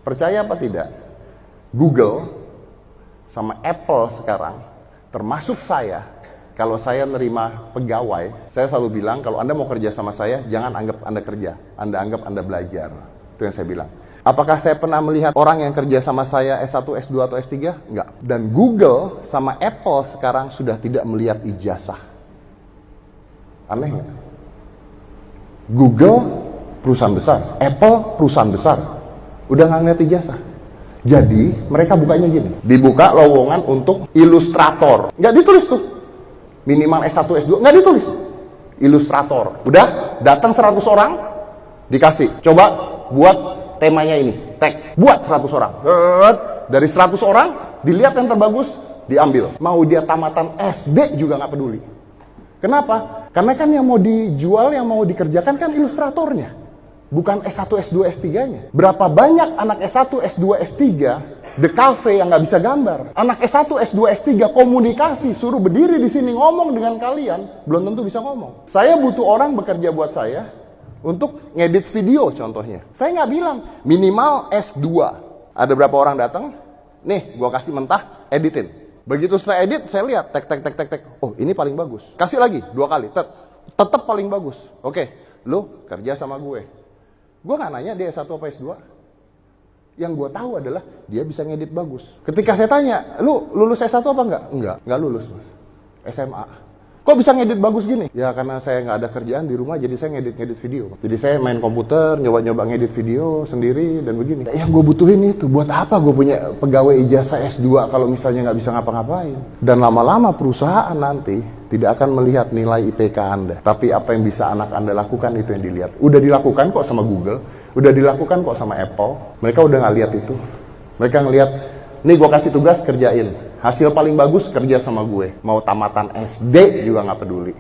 Percaya apa tidak? Google sama Apple sekarang, termasuk saya, kalau saya nerima pegawai, saya selalu bilang kalau Anda mau kerja sama saya, jangan anggap Anda kerja, Anda anggap Anda belajar. Itu yang saya bilang. Apakah saya pernah melihat orang yang kerja sama saya S1, S2, atau S3? Enggak. Dan Google sama Apple sekarang sudah tidak melihat ijazah. Aneh nggak? Google perusahaan besar, Apple perusahaan besar, udah nggak ngeliat ijazah. Jadi mereka bukanya gini, dibuka lowongan untuk ilustrator, nggak ditulis tuh, minimal S1, S2, nggak ditulis, ilustrator. Udah datang 100 orang, dikasih, coba buat temanya ini, tag, buat 100 orang. Dari 100 orang, dilihat yang terbagus, diambil. Mau dia tamatan SD juga nggak peduli. Kenapa? Karena kan yang mau dijual, yang mau dikerjakan kan ilustratornya, bukan S1, S2, S3-nya. Berapa banyak anak S1, S2, S3 the cafe yang nggak bisa gambar. Anak S1, S2, S3 komunikasi, suruh berdiri di sini ngomong dengan kalian, belum tentu bisa ngomong. Saya butuh orang bekerja buat saya untuk ngedit video contohnya. Saya nggak bilang minimal S2. Ada berapa orang datang? Nih, gua kasih mentah, editin. Begitu saya edit, saya lihat, tek. Oh, ini paling bagus. Kasih lagi, 2 kali, tetap paling bagus. Oke, lu kerja sama gue. Gue nggak nanya dia S1 apa S2. Yang gue tahu adalah dia bisa ngedit bagus. Ketika saya tanya, lu lulus S1 apa enggak? Enggak lulus, Mas. SMA. Kok bisa ngedit bagus gini? Ya karena saya nggak ada kerjaan di rumah, jadi saya ngedit video. Jadi saya main komputer, nyoba ngedit video sendiri dan begini. Yang gue butuhin itu, buat apa gue punya pegawai ijazah S2 kalau misalnya nggak bisa ngapa-ngapain? Dan lama-lama perusahaan nanti tidak akan melihat nilai IPK Anda. Tapi apa yang bisa anak Anda lakukan itu yang dilihat. Udah dilakukan kok sama Google, udah dilakukan kok sama Apple. Mereka udah nggak lihat itu. Mereka ngelihat, nih gue kasih tugas kerjain. Hasil paling bagus kerja sama gue. Mau tamatan SD juga nggak peduli.